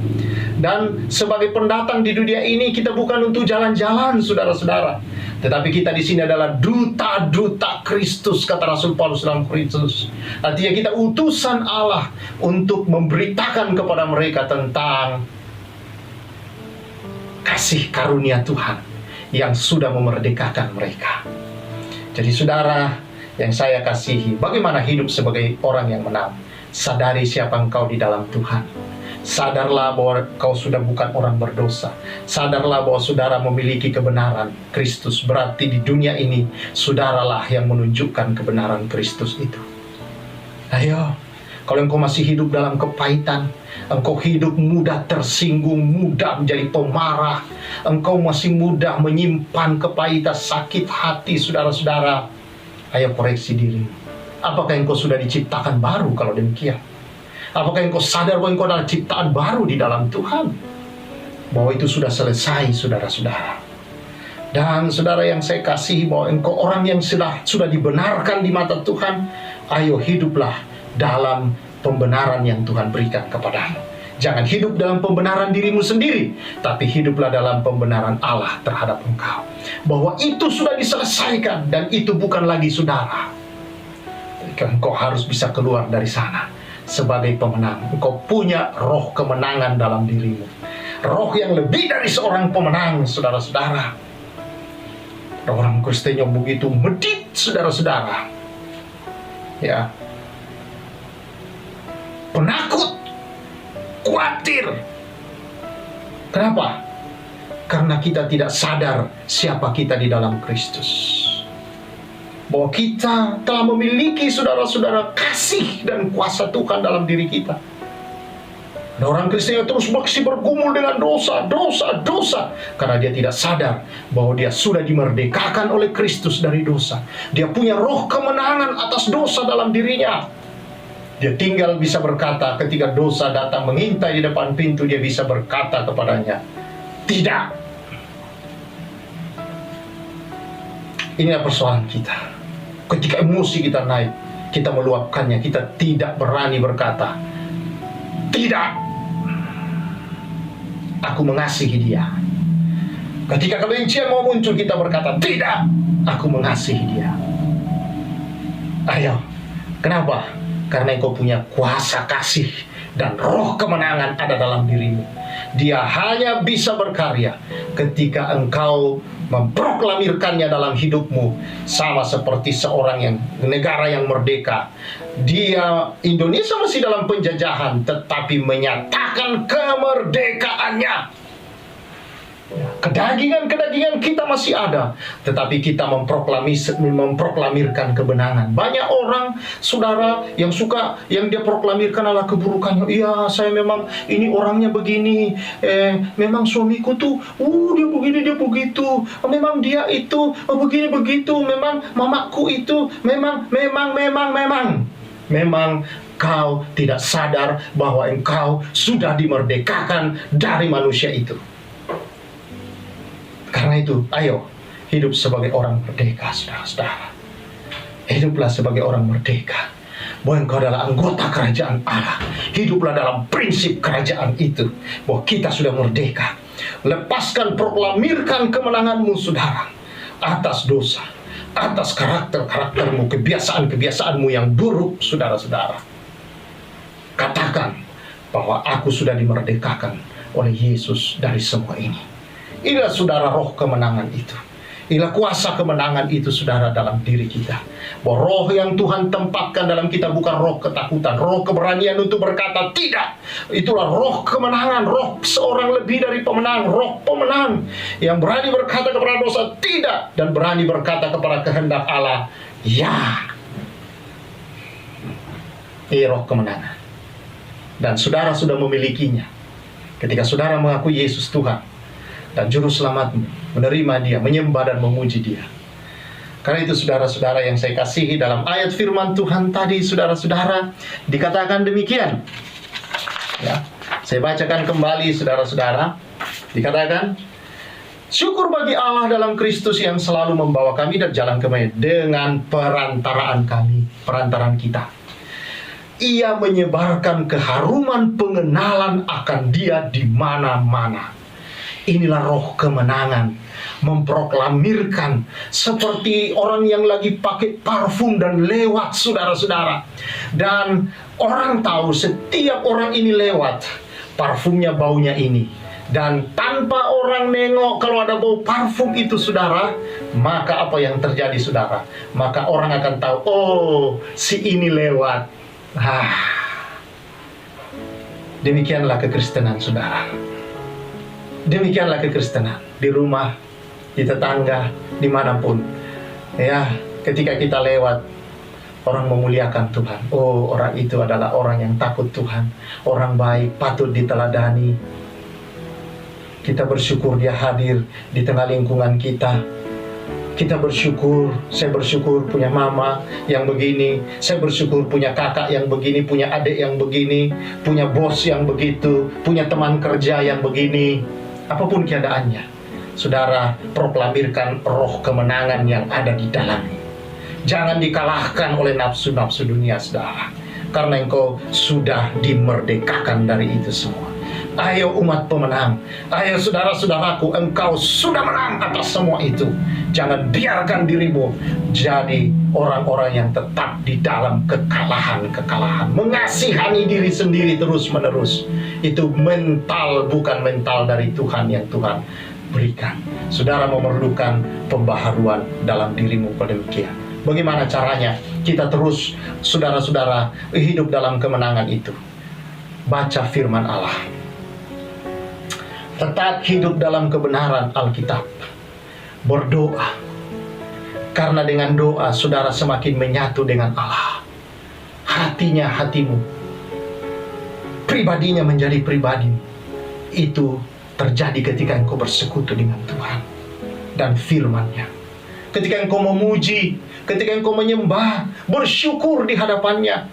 Dan sebagai pendatang di dunia ini, kita bukan untuk jalan-jalan, saudara-saudara. Tetapi kita di sini adalah duta-duta Kristus, kata Rasul Paulus dalam Korintus. Artinya kita utusan Allah untuk memberitakan kepada mereka tentang kasih karunia Tuhan yang sudah memerdekakan mereka. Jadi saudara yang saya kasihi, bagaimana hidup sebagai orang yang menang? Sadari siapa engkau di dalam Tuhan. Sadarlah bahwa kau sudah bukan orang berdosa. Sadarlah bahwa saudara memiliki kebenaran Kristus. Berarti di dunia ini, saudaralah yang menunjukkan kebenaran Kristus itu. Ayo, kalau engkau masih hidup dalam kepahitan, engkau hidup mudah tersinggung, mudah menjadi pemarah, engkau masih mudah menyimpan kepahitan, sakit hati, saudara-saudara, ayo koreksi diri. Apakah engkau sudah diciptakan baru kalau demikian? Apakah engkau sadar bahwa engkau adalah ciptaan baru di dalam Tuhan? Bahwa itu sudah selesai, saudara-saudara. Dan saudara yang saya kasihi, bahwa engkau orang yang sudah dibenarkan di mata Tuhan, ayo hiduplah dalam pembenaran yang Tuhan berikan kepadamu. Jangan hidup dalam pembenaran dirimu sendiri, tapi hiduplah dalam pembenaran Allah terhadap engkau. Bahwa itu sudah diselesaikan, dan itu bukan lagi saudara. Engkau harus bisa keluar dari sana sebagai pemenang. Engkau punya roh kemenangan dalam dirimu. Roh yang lebih dari seorang pemenang, saudara-saudara. Orang Kristen yang begitu medit, saudara-saudara. Ya. Penakut, khawatir. Kenapa? Karena kita tidak sadar siapa kita di dalam Kristus. Bahwa kita telah memiliki, saudara-saudara, kasih dan kuasa Tuhan dalam diri kita. Ada orang Kristen yang terus masih bergumul dengan dosa. Karena dia tidak sadar bahwa dia sudah dimerdekakan oleh Kristus dari dosa. Dia punya roh kemenangan atas dosa dalam dirinya. Dia tinggal bisa berkata, ketika dosa datang mengintai di depan pintu, dia bisa berkata kepadanya, tidak. Inilah persoalan kita. Ketika emosi kita naik, kita meluapkannya, kita tidak berani berkata, tidak, aku mengasihi dia. Ketika kebencian mau muncul, kita berkata, tidak, aku mengasihi dia. Ayo, kenapa? Karena engkau punya kuasa kasih dan roh kemenangan ada dalam dirimu. Dia hanya bisa berkarya ketika engkau memproklamirkannya dalam hidupmu. Sama seperti seorang yang negara yang merdeka. Indonesia masih dalam penjajahan, tetapi menyatakan kemerdekaannya. Kedagingan kita masih ada, tetapi kita memproklamirkan kebenaran. Banyak orang, saudara, yang dia proklamirkan adalah keburukannya. Iya, saya memang ini orangnya begini. Memang suamiku tuh, dia begini, dia begitu. Memang dia itu, begini begitu. Memang mamaku itu, memang. Memang kau tidak sadar bahwa engkau sudah dimerdekakan dari manusia itu. Karena itu, ayo hidup sebagai orang merdeka, saudara-saudara. Hiduplah sebagai orang merdeka. bahwa engkau adalah anggota kerajaan Allah. Hiduplah dalam prinsip kerajaan itu, bahwa kita sudah merdeka. Lepaskan, proklamirkan kemenanganmu saudara, atas dosa, atas karakter-karaktermu, kebiasaan-kebiasaanmu yang buruk saudara-saudara. Katakan bahwa aku sudah dimerdekakan oleh Yesus dari semua ini. Inilah saudara roh kemenangan itu. Inilah kuasa kemenangan itu saudara dalam diri kita. Bahwa roh yang Tuhan tempatkan dalam kita bukan roh ketakutan, roh keberanian untuk berkata tidak. Itulah roh kemenangan, roh seorang lebih dari pemenang, roh pemenang yang berani berkata kepada dosa tidak, dan berani berkata kepada kehendak Allah ya. Ini roh kemenangan, dan saudara sudah memilikinya ketika saudara mengakui Yesus Tuhan dan Juru Selamatmu, menerima Dia, menyembah dan memuji Dia. Karena itu saudara-saudara yang saya kasihi, dalam ayat firman Tuhan tadi saudara-saudara dikatakan demikian. Ya, saya bacakan kembali saudara-saudara. Dikatakan, syukur bagi Allah dalam Kristus yang selalu membawa kami dari jalan kebenaran dengan perantaraan kami, perantaraan kita. Ia menyebarkan keharuman pengenalan akan Dia di mana-mana. Inilah roh kemenangan, memproklamirkan seperti orang yang lagi pakai parfum dan lewat saudara-saudara. Dan orang tahu setiap orang ini lewat, parfumnya baunya ini. Dan tanpa orang nengok kalau ada bau parfum itu saudara, maka apa yang terjadi saudara? Maka orang akan tahu, oh si ini lewat. Demikianlah kekristenan saudara. Demikianlah kekristenan di rumah, di tetangga, dimanapun. Ya, ketika kita lewat, orang memuliakan Tuhan. Oh, orang itu adalah orang yang takut Tuhan, orang baik, patut diteladani. Kita bersyukur Dia hadir di tengah lingkungan kita. Kita bersyukur, saya bersyukur punya mama yang begini, saya bersyukur punya kakak yang begini, punya adik yang begini, punya bos yang begitu, punya teman kerja yang begini. Apapun keadaannya, saudara, proklamirkan roh kemenangan yang ada di dalammu. Jangan dikalahkan oleh nafsu-nafsu dunia, saudara, karena engkau sudah dimerdekakan dari itu semua. Ayo umat pemenang, ayo saudara-saudaraku, engkau sudah menang atas semua itu. Jangan biarkan dirimu jadi orang-orang yang tetap di dalam kekalahan-kekalahan, mengasihani diri sendiri terus-menerus. Itu mental, bukan mental dari Tuhan yang Tuhan berikan. Saudara memerlukan pembaharuan dalam dirimu demikian. Bagaimana caranya? Kita terus, saudara-saudara, hidup dalam kemenangan itu. Baca firman Allah. Tetap hidup dalam kebenaran Alkitab. Berdoa. Karena dengan doa, saudara semakin menyatu dengan Allah. Hatinya hatimu. Pribadinya menjadi pribadimu. Itu terjadi ketika engkau bersekutu dengan Tuhan dan firman-Nya. Ketika engkau memuji, ketika engkau menyembah, bersyukur di hadapannya.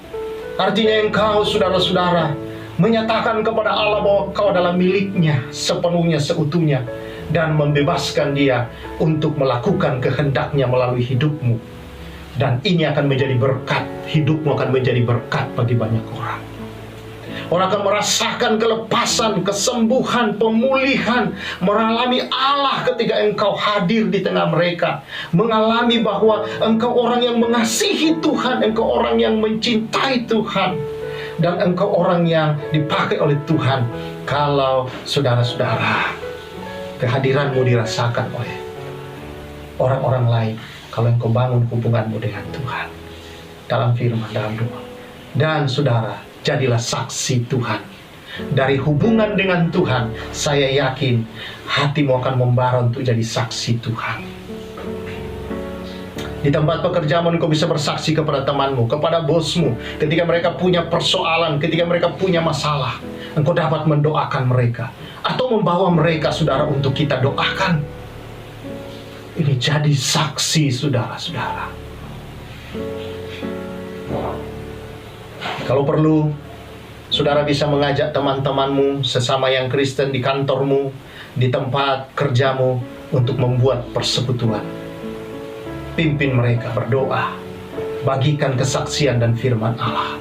Artinya engkau, saudara-saudara, menyatakan kepada Allah bahwa kau adalah miliknya sepenuhnya, seutuhnya, dan membebaskan Dia untuk melakukan kehendaknya melalui hidupmu. Dan ini akan menjadi berkat, hidupmu akan menjadi berkat bagi banyak orang. Orang akan merasakan kelepasan, kesembuhan, pemulihan, mengalami Allah ketika engkau hadir di tengah mereka, mengalami bahwa engkau orang yang mengasihi Tuhan, engkau orang yang mencintai Tuhan, dan engkau orang yang dipakai oleh Tuhan. Kalau saudara-saudara, kehadiranmu dirasakan oleh orang-orang lain, kalau engkau bangun hubunganmu dengan Tuhan dalam firman, dalam doa. Dan saudara, jadilah saksi Tuhan. Dari hubungan dengan Tuhan, saya yakin hatimu akan membara untuk jadi saksi Tuhan. Di tempat pekerjaan engkau bisa bersaksi kepada temanmu, kepada bosmu. Ketika mereka punya persoalan, ketika mereka punya masalah, engkau dapat mendoakan mereka. Atau membawa mereka, saudara, untuk kita doakan. Ini jadi saksi, saudara-saudara. Kalau perlu, saudara bisa mengajak teman-temanmu, sesama yang Kristen di kantormu, di tempat kerjamu, untuk membuat persekutuan. Pimpin mereka berdoa. bagikan kesaksian dan firman Allah.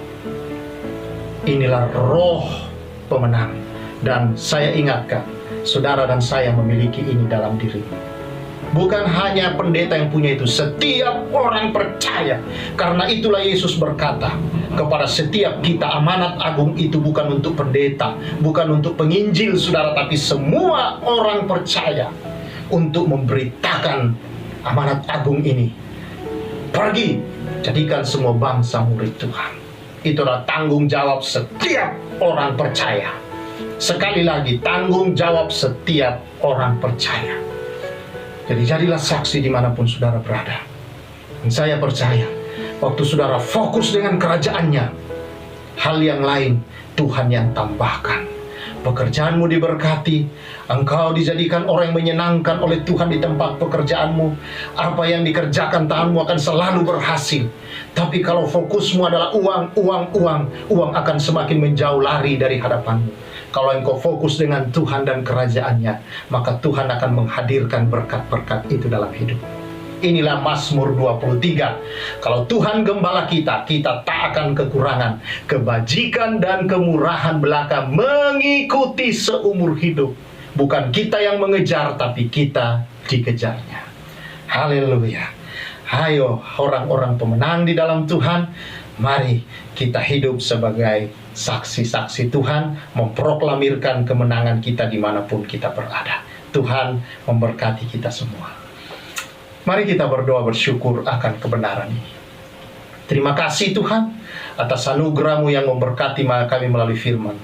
Inilah roh pemenang. Dan saya ingatkan, saudara dan saya memiliki ini dalam diri. Bukan hanya pendeta yang punya itu, setiap orang percaya. Karena itulah Yesus berkata kepada setiap kita, amanat agung itu bukan untuk pendeta, bukan untuk penginjil, saudara, tapi semua orang percaya untuk memberitakan amanat agung ini. Pergi, jadikan semua bangsa murid Tuhan. Itulah tanggung jawab setiap orang percaya. Sekali lagi, tanggung jawab setiap orang percaya. Jadi jadilah saksi dimanapun saudara berada. Dan saya percaya, waktu saudara fokus dengan kerajaannya, hal yang lain Tuhan yang tambahkan. Pekerjaanmu diberkati, engkau dijadikan orang yang menyenangkan oleh Tuhan di tempat pekerjaanmu. Apa yang dikerjakan tanganmu akan selalu berhasil. Tapi kalau fokusmu adalah uang akan semakin menjauh lari dari hadapanmu. Kalau engkau fokus dengan Tuhan dan kerajaannya, maka Tuhan akan menghadirkan berkat-berkat itu dalam hidup. Inilah Mazmur 23. Kalau Tuhan gembala kita, kita tak akan kekurangan. Kebajikan dan kemurahan belaka mengikuti seumur hidup. Bukan kita yang mengejar, tapi kita dikejarnya. Haleluya. Ayo orang-orang pemenang di dalam Tuhan, mari kita hidup sebagai saksi-saksi Tuhan, memproklamirkan kemenangan kita dimanapun kita berada. Tuhan memberkati kita semua. Mari kita berdoa bersyukur akan kebenaran ini. Terima kasih Tuhan atas anugerah-Mu yang memberkati kami melalui firman,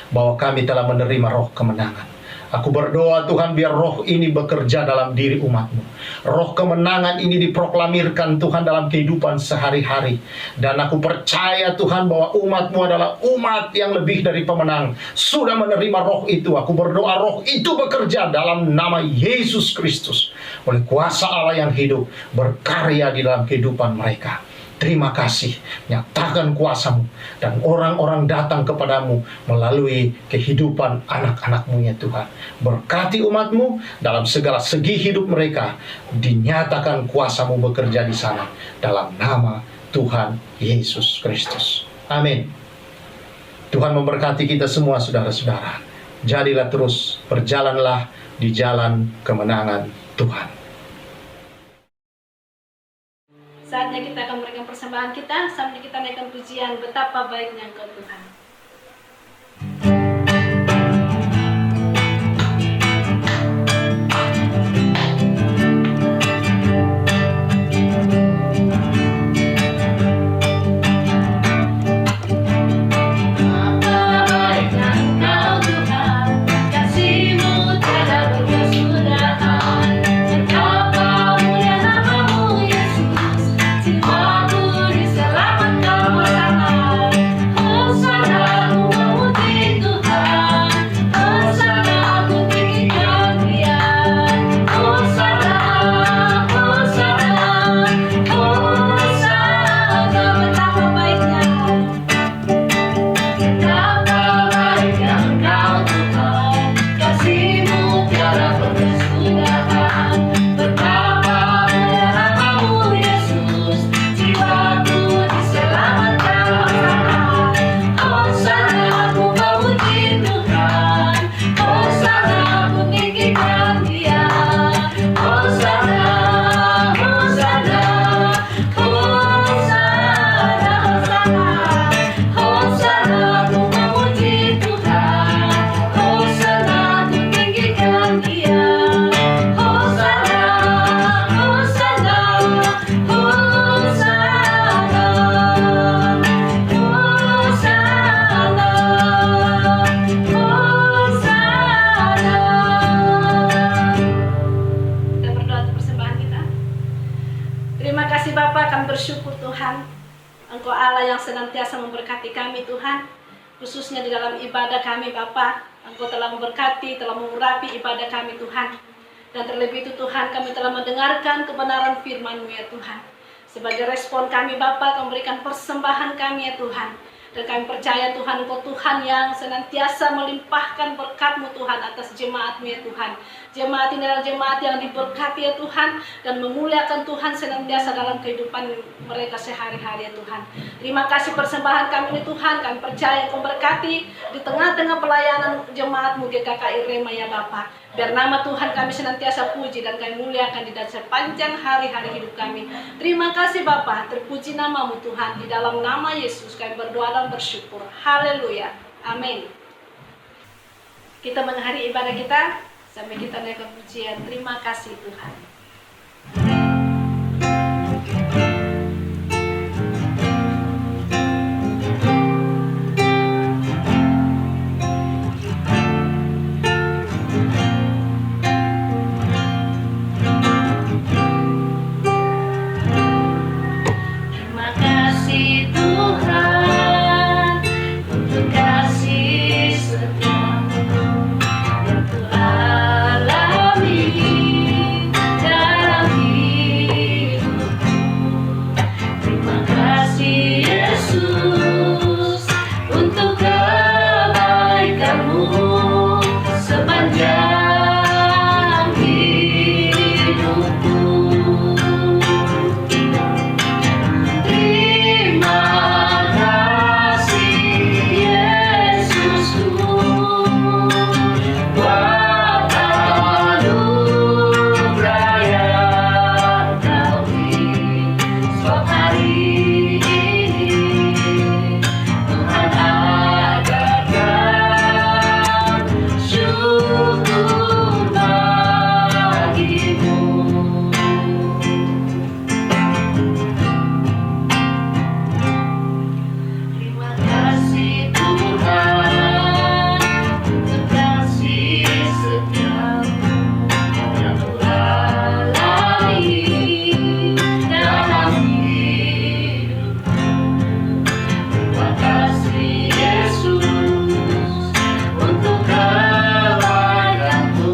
bahwa kami telah menerima roh kemenangan. Aku berdoa Tuhan, biar roh ini bekerja dalam diri umat-Mu. Roh kemenangan ini diproklamirkan Tuhan dalam kehidupan sehari-hari. Dan aku percaya Tuhan bahwa umat-Mu adalah umat yang lebih dari pemenang. Sudah menerima roh itu. Aku berdoa roh itu bekerja dalam nama Yesus Kristus. Oleh kuasa Allah yang hidup, berkarya di dalam kehidupan mereka. Terima kasih, nyatakan kuasa-Mu, dan orang-orang datang kepadamu melalui kehidupan anak-anak-Mu ya Tuhan. Berkati umat-Mu dalam segala segi hidup mereka, dinyatakan kuasa-Mu bekerja di sana, dalam nama Tuhan Yesus Kristus. Amin. Tuhan memberkati kita semua saudara-saudara. Jadilah terus, berjalanlah di jalan kemenangan Tuhan. Saatnya kita akan memberikan persembahan kita, sambil kita naikkan pujian betapa baiknya Engkau Tuhan. Bersyukur Tuhan, Engkau Allah yang senantiasa memberkati kami Tuhan, khususnya di dalam ibadah kami Bapa. Engkau telah memberkati, telah mengurapi ibadah kami Tuhan. Dan terlebih itu Tuhan, kami telah mendengarkan kebenaran firman-Mu ya Tuhan. Sebagai respon kami Bapa, Kau memberikan persembahan kami ya Tuhan. Dan kami percaya Tuhan, Engkau Tuhan yang senantiasa melimpahkan berkat-Mu Tuhan atas jemaat-Mu ya Tuhan. Jemaat ini adalah jemaat yang diberkati ya Tuhan, dan memuliakan Tuhan senantiasa dalam kehidupan mereka sehari-hari ya Tuhan. Terima kasih persembahan kami ini Tuhan, kami percaya Engkau berkati di tengah-tengah pelayanan jemaat-Mu GKKI Rema ya Bapa. Biar nama Tuhan kami senantiasa puji dan kami muliakan di dalam sepanjang hari-hari hidup kami. Terima kasih Bapa, terpuji nama-Mu Tuhan. Di dalam nama Yesus kami berdoa dan bersyukur. Haleluya. Amin. Kita mengakhiri ibadah kita sampai kita naik ke pujian. Terima kasih Tuhan. Terima kasih Tuhan untuk kasih setiamu yang Ku alami dalam hidupku. Terima kasih Yesus untuk kebaikan-Mu sepanjang hidupku. Terima kasih Yesusku buat anugerah yang Kau beri. Sebab hari ini Tuhan adakan syukur bagimu. Terima kasih Tuhan untuk kasih setiamu yang Ku alami dalam hidupku. Terima kasih Yesus untuk kebaikan-Mu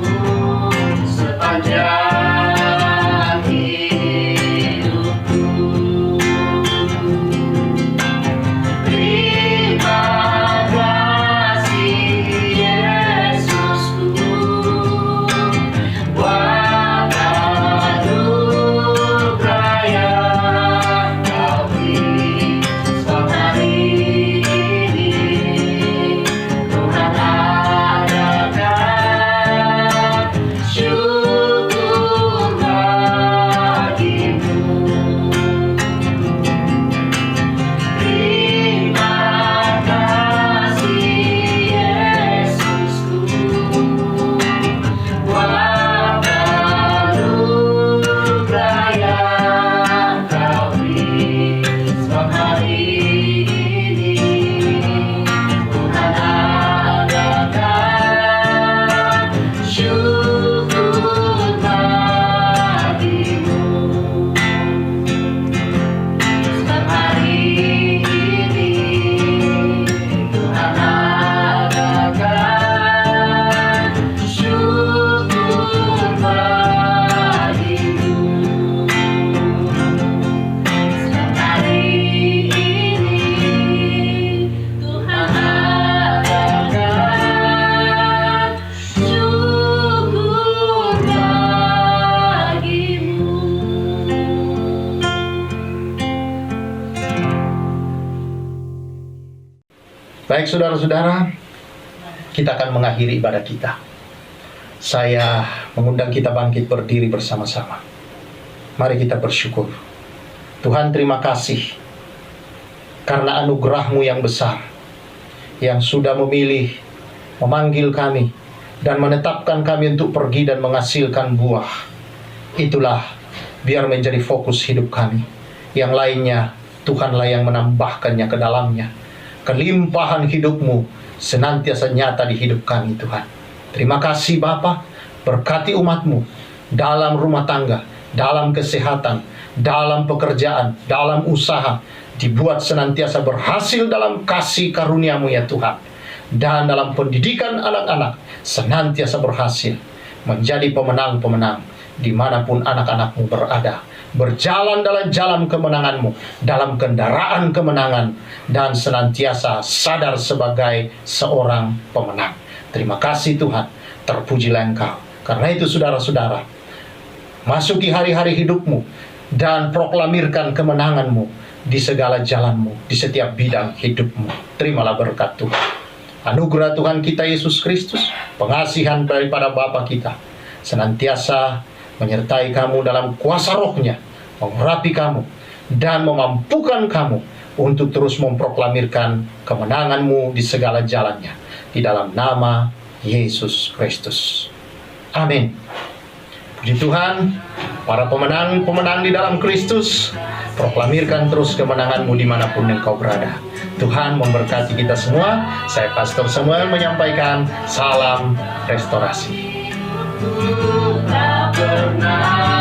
sepanjang hidupku. Terima kasih Yesusku buat anugerah yang Kau beri. Sebab hari ini Tuhan adakan syukur bagimu. Terima kasih Yesusku buat anugerah yang Kau beri. Sebab hari ini Tuhan adakan syukur bagimu. Sebab hari ini Tuhan adakan syukur bagimu. Sebab hari ini Tuhan adakan syukur bagimu. Baik saudara-saudara, kita akan mengakhiri ibadah kita. Saya mengundang kita bangkit berdiri bersama-sama. Mari kita bersyukur. Tuhan, terima kasih karena anugerah-Mu yang besar, yang sudah memilih, memanggil kami, dan menetapkan kami untuk pergi dan menghasilkan buah. Itulah biar menjadi fokus hidup kami. Yang lainnya, Tuhanlah yang menambahkannya ke dalamnya. Kelimpahan hidup-Mu senantiasa nyata di hidup kami, Tuhan. Terima kasih Bapa, berkati umat-Mu dalam rumah tangga, dalam kesehatan, dalam pekerjaan, dalam usaha, dibuat senantiasa berhasil dalam kasih karunia-Mu ya Tuhan. Dan dalam pendidikan anak-anak, senantiasa berhasil menjadi pemenang-pemenang dimanapun anak-anak-Mu berada. berjalan dalam jalan kemenangan-Mu, dalam kendaraan kemenangan, dan senantiasa sadar sebagai seorang pemenang. Terima kasih Tuhan, terpujilah Engkau. Karena itu saudara-saudara, masuki hari-hari hidupmu dan proklamirkan kemenangan-Mu di segala jalan-Mu, di setiap bidang hidupmu. Terimalah berkat Tuhan. Anugerah Tuhan kita Yesus Kristus, pengasihan daripada Bapa kita, senantiasa menyertai kamu dalam kuasa rohnya, mengurapi kamu, dan memampukan kamu untuk terus memproklamirkan kemenangan-Mu di segala jalannya. Di dalam nama Yesus Kristus. Amin. Puji Tuhan, para pemenang-pemenang di dalam Kristus, proklamirkan terus kemenangan-Mu dimanapun engkau berada. Tuhan memberkati kita semua. Saya Pastor Samuel menyampaikan salam restorasi. Tak pernah